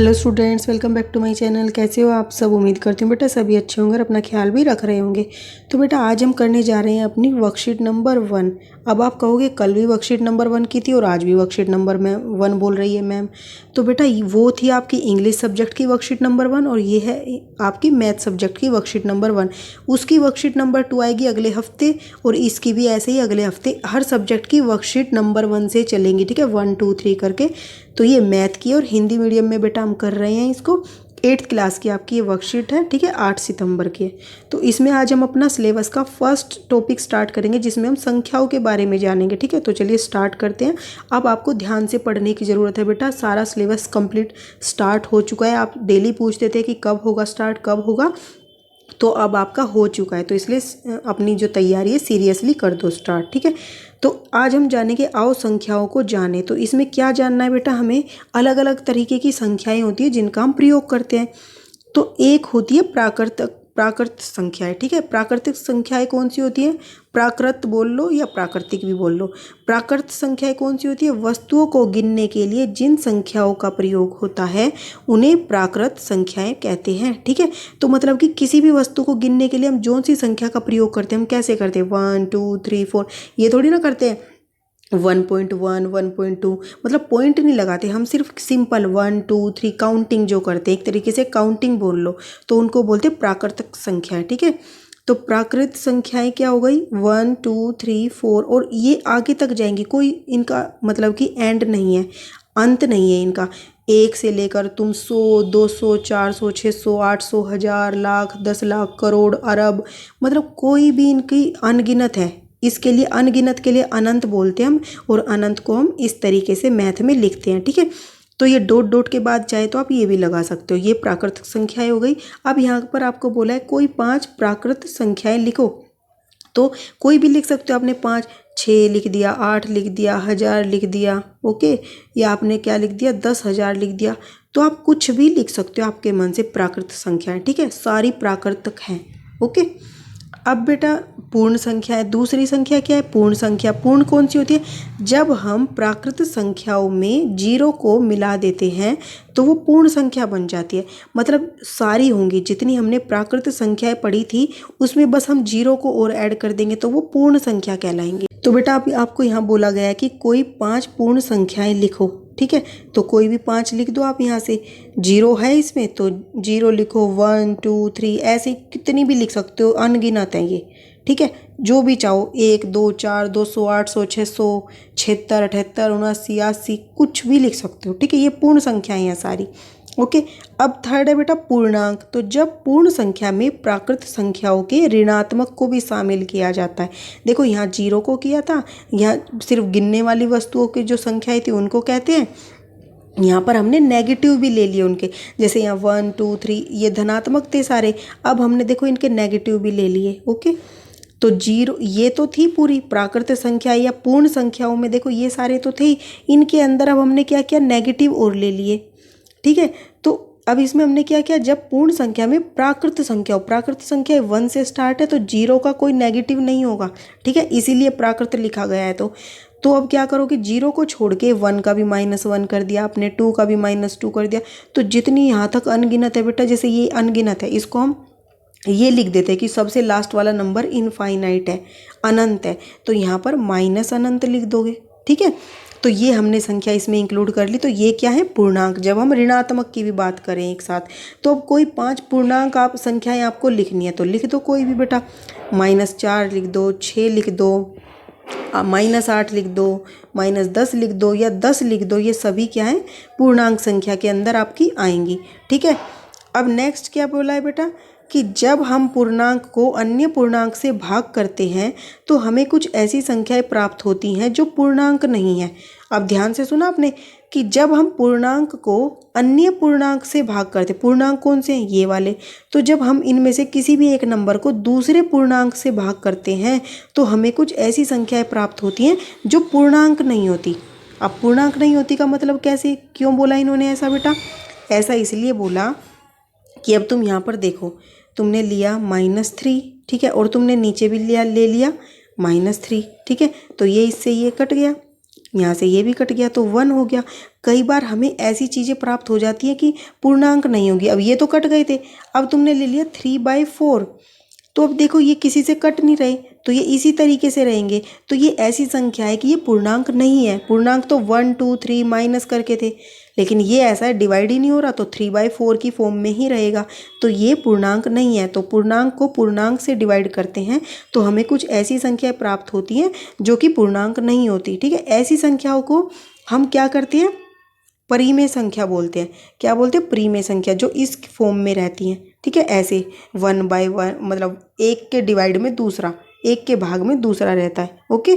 Hello students, welcome back to my channel. कैसे हो आप सब? उम्मीद करती हूँ बेटा सभी अच्छे होंगे और अपना ख्याल भी रख रहे होंगे। तो बेटा आज हम करने जा रहे हैं अपनी वर्कशीट नंबर 1। अब आप कहोगे कल भी वर्कशीट नंबर 1 की थी और आज भी वर्कशीट नंबर 1 बोल रही है मैम। तो बेटा वो थी आपकी इंग्लिश सब्जेक्ट की वर्कशीट नंबर 1 और ये है आपकी मैथ सब्जेक्ट की वर्कशीट नंबर 1। उसकी वर्कशीट नंबर 2 आएगी अगले हफ्ते और इसकी भी ऐसे ही अगले हफ्ते हर सब्जेक्ट की वर्कशीट नंबर 1 से चलेंगी, ठीक है, 1 2 3 करके। तो ये मैथ की और हिंदी मीडियम में बेटा हम कर रहे हैं इसको। 8th क्लास की आपकी ये वर्कशीट है, ठीक है, 8 सितंबर की। तो इसमें आज हम अपना सिलेबस का फर्स्ट टॉपिक स्टार्ट करेंगे जिसमें हम संख्याओं के बारे में जानेंगे, ठीक है। तो चलिए स्टार्ट करते हैं। अब आपको ध्यान से पढ़ने की ज़रूरत है बेटा, सारा सिलेबस कंप्लीट स्टार्ट हो चुका है। आप डेली पूछते थे कि कब होगा स्टार्ट, कब होगा, तो अब आपका हो चुका है। तो इसलिए अपनी जो तैयारी है सीरियसली कर दो स्टार्ट, ठीक है। तो आज हम जानेंगे, आओ संख्याओं को जाने। तो इसमें क्या जानना है बेटा, हमें अलग अलग तरीके की संख्याएं होती है जिनका हम प्रयोग करते हैं। तो एक होती है प्राकृत संख्याएं, ठीक है। प्राकृतिक संख्याएं कौन सी होती है? प्राकृत बोल लो या प्राकृतिक भी बोल लो। प्राकृत संख्याएं कौन सी होती है? वस्तुओं को गिनने के लिए जिन संख्याओं का प्रयोग होता है उन्हें प्राकृत संख्याएं कहते हैं, ठीक है। तो मतलब कि किसी भी वस्तु को गिनने के लिए हम जो सी संख्या का प्रयोग करते हैं, हम कैसे करते हैं? 1 2 3 4, ये थोड़ी ना करते हैं 1.1 1.2, मतलब पॉइंट नहीं लगाते हम, सिर्फ सिंपल 1 2 3 काउंटिंग जो करते हैं, एक तरीके से काउंटिंग बोल लो, तो उनको बोलते हैं प्राकृतिक संख्याएं, ठीक है। तो प्राकृत संख्याएं क्या हो गई? 1 2 3 4, और ये आगे तक जाएंगी, कोई इनका मतलब कि एंड नहीं है, अंत नहीं है इनका। एक से लेकर तुम 100 200 400 600 800 1000 लाख 10 लाख करोड़ अरब, मतलब कोई भी इनकी अनगिनत है। इसके लिए अनगिनत के लिए अनंत बोलते हैं हम, और अनंत को हम इस तरीके से मैथ में लिखते हैं, ठीक है। तो ये डॉट डॉट के बाद चाहे तो आप ये भी लगा सकते हो। ये प्राकृतिक संख्याएं हो गई। अब यहाँ पर आपको बोला है कोई 5 प्राकृत संख्याएं लिखो, तो कोई भी लिख सकते हो आपने। 5 6 लिख दिया, 8 लिख दिया, 1000 लिख दिया, ओके, या आपने क्या लिख दिया, 10,000 लिख दिया। तो आप कुछ भी लिख सकते हो आपके मन से प्राकृत संख्याएं, ठीक है, सारी प्राकृतिक हैं, ओके। अब बेटा पूर्ण संख्या है, दूसरी संख्या क्या है? पूर्ण संख्या। पूर्ण कौन सी होती है? जब हम प्राकृत संख्याओं में जीरो को मिला देते हैं तो वो पूर्ण संख्या बन जाती है। मतलब सारी होंगी जितनी हमने प्राकृत संख्याएं पढ़ी थी उसमें बस हम जीरो को और ऐड कर देंगे तो वो पूर्ण संख्या कहलाएंगी। तो बेटा आपको यहाँ बोला गया है कि कोई 5 पूर्ण संख्याएं लिखो, ठीक है। तो कोई भी 5 लिख दो आप यहाँ से। जीरो है इसमें तो जीरो लिखो, 1 2 3, ऐसे कितनी भी लिख सकते हो, अनगिनत है ये, ठीक है। जो भी चाहो, 1 2 4 200 800 600 76 78 79 80, कुछ भी लिख सकते हो, ठीक है। ये पूर्ण संख्याएं हैं सारी, ओके। अब थर्ड है बेटा पूर्णांक। तो जब पूर्ण संख्या में प्राकृत संख्याओं के ऋणात्मक को भी शामिल किया जाता है। देखो यहाँ जीरो को किया था, यहाँ सिर्फ गिनने वाली वस्तुओं की जो संख्याएं थी उनको कहते हैं, यहाँ पर हमने नेगेटिव भी ले लिए उनके। जैसे यहाँ 1 2 3 ये धनात्मक थे सारे, अब हमने देखो इनके नेगेटिव भी ले लिए, ओके। तो जीरो ये तो थी पूरी प्राकृतिक संख्या या पूर्ण संख्याओं में, देखो ये सारे तो थे ही, इनके अंदर अब हमने क्या किया, नेगेटिव और ले लिए, ठीक है। तो अब इसमें हमने क्या किया, जब पूर्ण संख्या में प्राकृत संख्या 1 से स्टार्ट है तो जीरो का कोई नेगेटिव नहीं होगा, ठीक है, इसीलिए प्राकृत लिखा गया है। तो अब क्या करोगे, जीरो को छोड़ के 1 का भी -1 कर दिया आपने, 2 का भी -2 कर दिया। तो जितनी यहाँ तक अनगिनत है बेटा, जैसे ये अनगिनत है, इसको हम ये लिख देते हैं कि सबसे लास्ट वाला नंबर इनफाइनाइट है, अनंत है, तो यहाँ पर माइनस अनंत लिख दोगे, ठीक है। तो ये हमने संख्या इसमें इंक्लूड कर ली। तो ये क्या है, पूर्णांक। जब हम ऋणात्मक की भी बात करें एक साथ, तो अब कोई 5 पूर्णांक आप संख्याएं आपको लिखनी है तो लिख दो कोई भी बेटा। -4 लिख दो, 6 लिख दो, -8 लिख दो, -10 लिख दो या 10 लिख दो, ये सभी क्या है, पूर्णांक संख्या के अंदर आपकी आएंगी, ठीक है। अब नेक्स्ट क्या बोला है बेटा कि जब हम पूर्णांक को अन्य पूर्णांक से भाग करते हैं तो हमें कुछ ऐसी संख्याएं प्राप्त होती हैं जो पूर्णांक नहीं है। अब ध्यान से सुना आपने कि जब हम पूर्णांक को अन्य पूर्णांक से भाग करते, पूर्णांक कौन से हैं, ये वाले, तो जब हम इनमें से किसी भी एक नंबर को दूसरे पूर्णांक से भाग करते हैं तो हमें कुछ ऐसी संख्याएं प्राप्त होती हैं जो पूर्णांक नहीं होती। अब पूर्णांक नहीं होती का मतलब कैसे, क्यों बोला इन्होंने ऐसा बेटा? ऐसा इसलिए बोला कि अब तुम यहाँ पर देखो, तुमने लिया -3, ठीक है, और तुमने नीचे भी ले लिया -3, ठीक है। तो ये इससे ये कट गया, यहाँ से ये भी कट गया तो 1 हो गया। कई बार हमें ऐसी चीज़ें प्राप्त हो जाती हैं कि पूर्णांक नहीं होगी। अब ये तो कट गए थे, अब तुमने ले लिया 3/4, तो अब देखो ये किसी से कट नहीं रहे, तो ये इसी तरीके से रहेंगे। तो ये ऐसी संख्या है कि ये पूर्णांक नहीं है। पूर्णांक तो 1 2 3 माइनस करके थे, लेकिन ये ऐसा है डिवाइड ही नहीं हो रहा, तो 3/4 की फॉर्म में ही रहेगा। तो ये पूर्णांक नहीं है। तो पूर्णांक को पूर्णांक से डिवाइड करते हैं तो हमें कुछ ऐसी संख्याएं प्राप्त होती हैं जो कि पूर्णांक नहीं होती। ठीक है, ऐसी संख्याओं को हम क्या करते हैं, परिमेय संख्या बोलते हैं। क्या बोलते हैं, परिमेय संख्या, जो इस फॉर्म में रहती हैं। ठीक है, ऐसे 1/1 मतलब एक के डिवाइड में दूसरा, एक के भाग में दूसरा रहता है। ओके,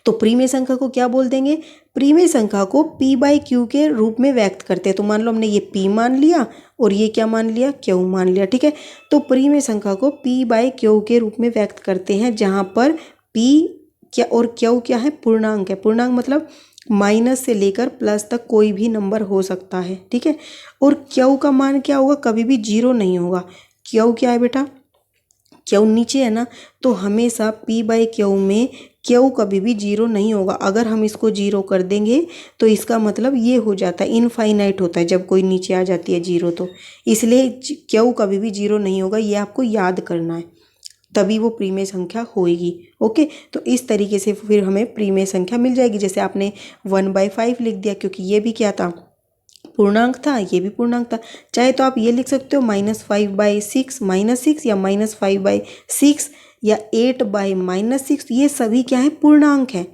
तो परिमेय संख्या को क्या बोल देंगे, परिमेय संख्या को p/q के रूप में व्यक्त करते हैं। तो मान लो हमने ये p मान लिया और ये क्या मान लिया, q मान लिया। ठीक है, तो परिमेय संख्या को p/q के रूप में व्यक्त करते हैं, जहाँ पर p क्या और q क्या है, पूर्णांक है। पूर्णांक मतलब माइनस से लेकर प्लस तक कोई भी नंबर हो सकता है। ठीक है, और q का मान क्या होगा, कभी भी 0 नहीं होगा। q क्या है बेटा, q नीचे है ना, तो हमेशा p/q में q कभी भी 0 नहीं होगा। अगर हम इसको 0 कर देंगे तो इसका मतलब ये हो जाता है, इनफाइनाइट होता है जब कोई नीचे आ जाती है 0, तो इसलिए q कभी भी 0 नहीं होगा। ये आपको याद करना है, तभी वो परिमेय संख्या होएगी। ओके, तो इस तरीके से फिर हमें परिमेय संख्या मिल जाएगी। जैसे आपने 1/5 लिख दिया, क्योंकि ये भी क्या था, पूर्णांक था, ये भी पूर्णांक था। चाहे तो आप ये लिख सकते हो -5/6 -6, या -5/6, या 8/-6, ये सभी क्या है, पूर्णांक है,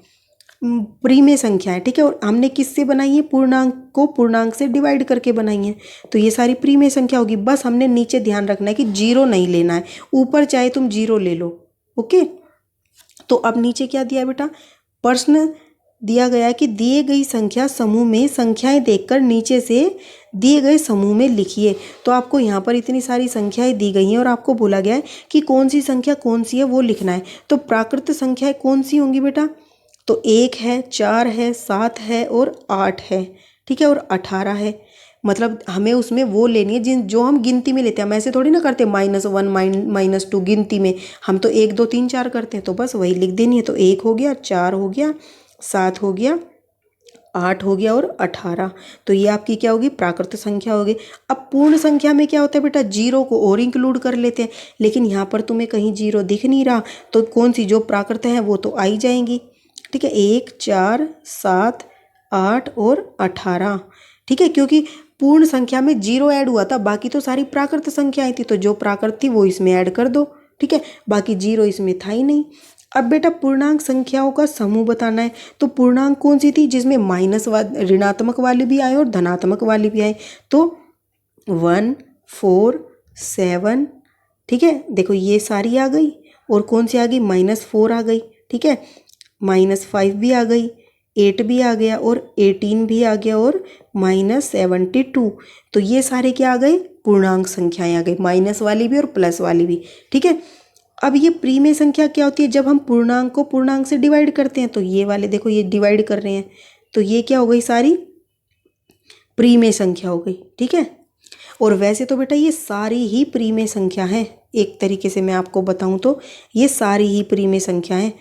परिमेय संख्या है। ठीक है, और हमने किससे बनाई है, पूर्णांक को पूर्णांक से डिवाइड करके बनाई है, तो ये सारी परिमेय संख्या होगी। बस हमने नीचे ध्यान रखना है कि 0 नहीं लेना है, ऊपर चाहे तुम 0 ले लो। ओके, तो अब नीचे क्या दिया बेटा, प्रश्न दिया गया है कि दिए गई संख्या समूह में संख्याएं देखकर नीचे से दिए गए समूह में लिखिए। तो आपको यहाँ पर इतनी सारी संख्याएं दी गई हैं और आपको बोला गया है कि कौन सी संख्या कौन सी है वो लिखना है। तो प्राकृत संख्याएं कौन सी होंगी बेटा, तो 1 है, 4 है, 7 है और 8 है। ठीक है, और 18 है। मतलब हमें उसमें वो लेनी है जो हम गिनती में लेते हैं। हम ऐसे थोड़ी ना करते -1 -2 गिनती में, हम तो 1 2 3 4 करते हैं, तो बस वही लिख देनी है। तो 1 हो गया, 4 हो गया, 7 हो गया, 8 हो गया और 18। तो ये आपकी क्या होगी, प्राकृत संख्या होगी। अब पूर्ण संख्या में क्या होता है बेटा, 0 को और इंक्लूड कर लेते हैं, लेकिन यहाँ पर तुम्हें कहीं 0 दिख नहीं रहा, तो कौन सी जो प्राकृत है वो तो आ ही जाएंगी। ठीक है, 1 4 7 8 और 18। ठीक है, क्योंकि पूर्ण संख्या में 0 ऐड हुआ था, बाकी तो सारी प्राकृत संख्याएं थी, तो जो प्राकृत थी वो इसमें ऐड कर दो। ठीक है, बाकी 0 इसमें था ही नहीं। अब बेटा पूर्णांक संख्याओं का समूह बताना है, तो पूर्णांक कौन सी थी जिसमें ऋणात्मक वाली भी आए और धनात्मक वाली भी आए, तो 1 4 7। ठीक है, देखो ये सारी आ गई, और कौन सी आ गई, -4 आ गई। ठीक है, -5 भी आ गई, 8 भी आ गया और 18 भी आ गया और -72। तो ये सारे क्या आ गए, पूर्णांक संख्याएं आ गई, माइनस वाली भी और प्लस वाली भी। ठीक है, अब ये परिमेय संख्या क्या होती है, जब हम पूर्णांक को पूर्णांक से डिवाइड करते हैं, तो ये वाले देखो ये डिवाइड कर रहे हैं, तो ये क्या हो गई, सारी परिमेय संख्या हो गई। ठीक है, और वैसे तो बेटा ये सारी ही परिमेय संख्या है, एक तरीके से मैं आपको बताऊं तो ये सारी ही परिमेय संख्या है।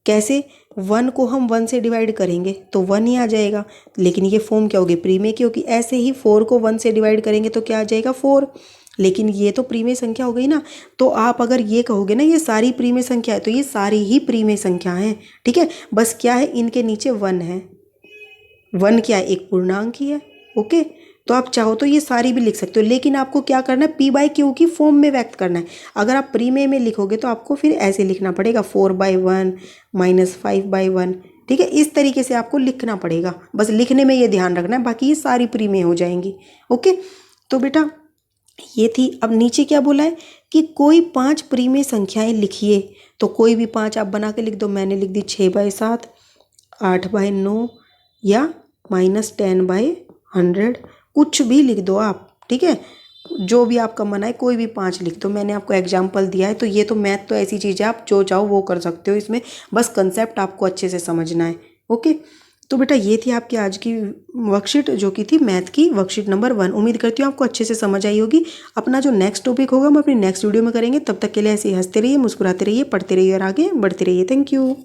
कैसे, 1 को हम 1 से डिवाइड करेंगे तो 1 ही आ जाएगा, लेकिन ये फॉर्म क्या होगी, परिमेय की होगी। ऐसे ही 4 को 1 से डिवाइड करेंगे तो क्या आ जाएगा, 4, लेकिन ये तो परिमेय संख्या हो गई ना। तो आप अगर ये कहोगे ना ये सारी परिमेय संख्या है, तो ये सारी ही परिमेय संख्या है। ठीक है, बस क्या है, इनके नीचे 1 है। 1 क्या है, एक पूर्णांक ही है। ओके, तो आप चाहो तो ये सारी भी लिख सकते हो, लेकिन आपको क्या करना है, p/q की फॉर्म में व्यक्त करना है। अगर आप परिमेय में लिखोगे तो आपको फिर ऐसे लिखना पड़ेगा, 4/1 -5/1। ठीक है, इस तरीके से आपको लिखना पड़ेगा, बस लिखने में ये ध्यान रखना है, बाकी ये सारी परिमेय हो जाएंगी। ओके, तो बेटा ये थी। अब नीचे क्या बोला है कि कोई 5 परिमेय संख्याएं लिखिए, तो कोई भी 5 आप बना के लिख दो। मैंने लिख दी 6/7, 8/9 या -10/100, कुछ भी लिख दो आप। ठीक है, जो भी आपका मन आए कोई भी 5 लिख दो। मैंने आपको एग्जाम्पल दिया है, तो ये तो मैथ तो ऐसी चीज़ है, आप जो चाहो वो कर सकते हो इसमें, बस कंसेप्ट आपको अच्छे से समझना है। ओके, तो बेटा ये थी आपकी आज की वर्कशीट, जो कि थी मैथ की वर्कशीट नंबर 1। उम्मीद करती हूँ आपको अच्छे से समझ आई होगी। अपना जो नेक्स्ट टॉपिक होगा हम अपनी नेक्स्ट वीडियो में करेंगे, तब तक के लिए ऐसे ही हंसते रहिए, मुस्कुराते रहिए, पढ़ते रहिए और आगे बढ़ते रहिए। Thank you.